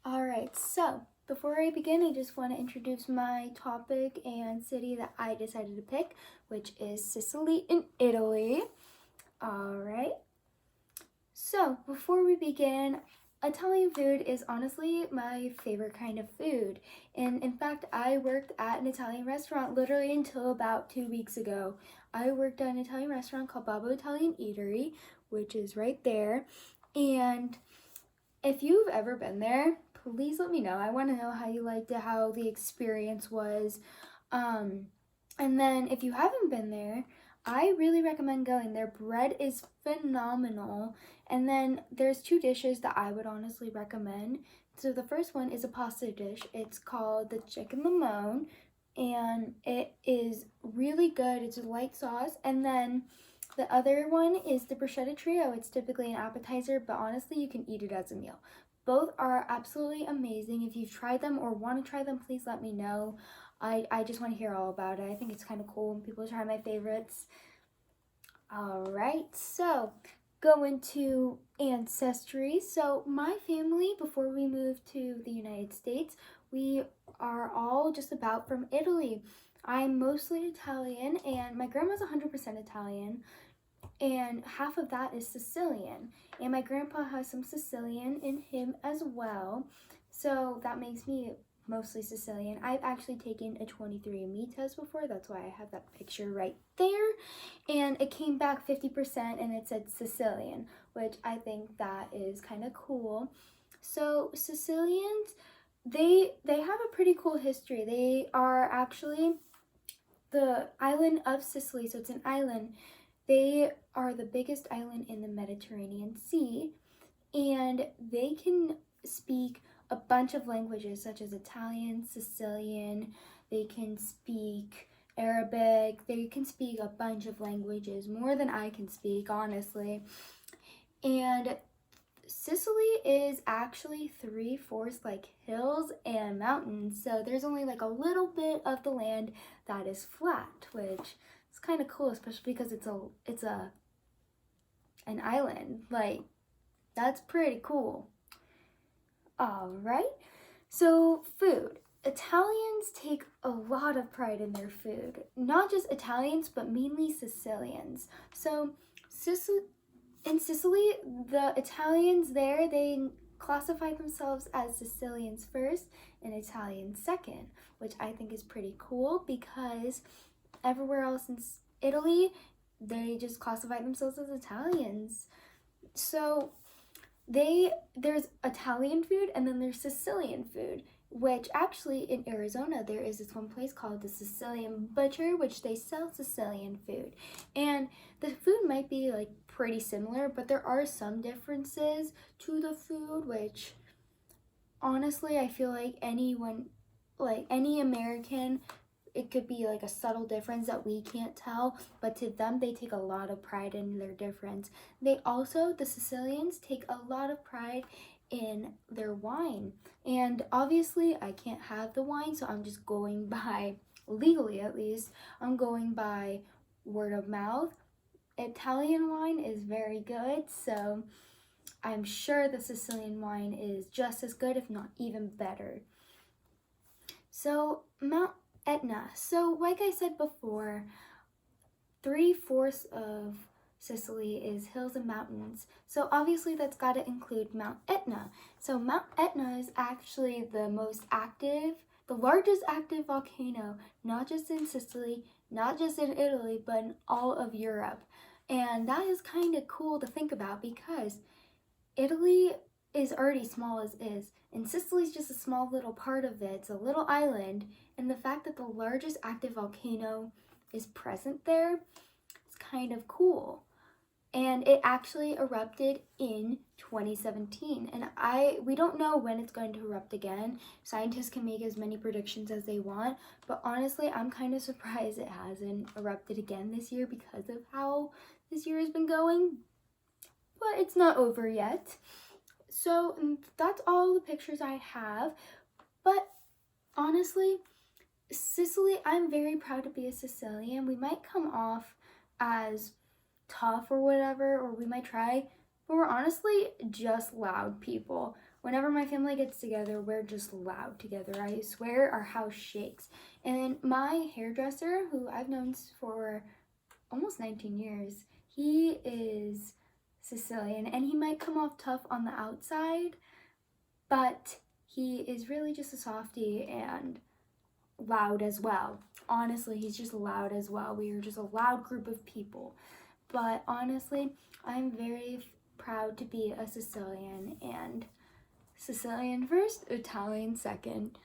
Alright, so before I begin, I just want to introduce my topic and city that I decided to pick, which is Sicily in Italy. Alright, so before we begin, Italian food is honestly my favorite kind of food. And in fact, I worked at an Italian restaurant literally until about 2 weeks ago. I worked at an Italian restaurant called Babbo Italian Eatery, which is right there. And if you've ever been there, please let me know. I want to know how you liked it, how the experience was. And then if you haven't been there, I really recommend going. Their bread is phenomenal. And then there's two dishes that I would honestly recommend. So the first one is a pasta dish. It's called the chicken limone, and it is really good. It's a light sauce. And then the other one is the bruschetta trio. It's typically an appetizer, but honestly, you can eat it as a meal. Both are absolutely amazing. If you've tried them or want to try them, please let me know. I just want to hear all about it. I think it's kind of cool when people try my favorites. Alright, so going to ancestry. So my family, before we moved to the United States, we are all just about from Italy. I'm mostly Italian, and my grandma's 100% Italian, and half of that is Sicilian. And my grandpa has some Sicilian in him as well, so that makes me mostly Sicilian. I've actually taken a 23andMe test before, that's why I have that picture right there, and it came back 50% and it said Sicilian, which I think that is kind of cool. So Sicilians, they have a pretty cool history. They are actually the island of Sicily, so it's an island. They are the biggest island in the Mediterranean Sea, and they can speak a bunch of languages such as Italian, Sicilian, they can speak Arabic, they can speak a bunch of languages, more than I can speak, honestly. And Sicily is actually 3/4 like hills and mountains, so there's only like a little bit of the land that is flat, which is kind of cool, especially because it's an island. Like, that's pretty cool. All right, so food. Italians take a lot of pride in their food. Not just Italians, but mainly Sicilians. So in Sicily, the Italians there, they classify themselves as Sicilians first and Italians second, which I think is pretty cool because everywhere else in Italy, they just classify themselves as Italians. So there's Italian food and then there's Sicilian food, which actually in Arizona there is this one place called the Sicilian Butcher, which they sell Sicilian food. And the food might be like pretty similar, but there are some differences to the food, which honestly I feel like any American, it could be like a subtle difference that we can't tell, but to them, they take a lot of pride in their difference. The Sicilians, take a lot of pride in their wine. And obviously, I can't have the wine, so I'm just going by, legally at least, I'm going by word of mouth. Italian wine is very good, so I'm sure the Sicilian wine is just as good, if not even better. So, Mount Etna. So, like I said before, 3/4 of Sicily is hills and mountains. So, obviously, that's got to include Mount Etna. So, Mount Etna is actually the largest active volcano, not just in Sicily, not just in Italy, but in all of Europe. And that is kind of cool to think about because Italy is already small as is, and Sicily's just a small little part of it. It's a little island, and the fact that the largest active volcano is present there is kind of cool. And it actually erupted in 2017, and we don't know when it's going to erupt again. Scientists can make as many predictions as they want, but honestly, I'm kind of surprised it hasn't erupted again this year because of how this year has been going. But it's not over yet. So that's all the pictures I have. But honestly, Sicily, I'm very proud to be a Sicilian. We might come off as tough or whatever, or we might try, but we're honestly just loud people. Whenever my family gets together, we're just loud together. I swear our house shakes. And my hairdresser, who I've known for almost 19 years, he is Sicilian, and he might come off tough on the outside, but he is really just a softie and loud as well. Honestly, he's just loud as well. We are just a loud group of people. But honestly, I'm very proud to be a Sicilian, and Sicilian first, Italian second.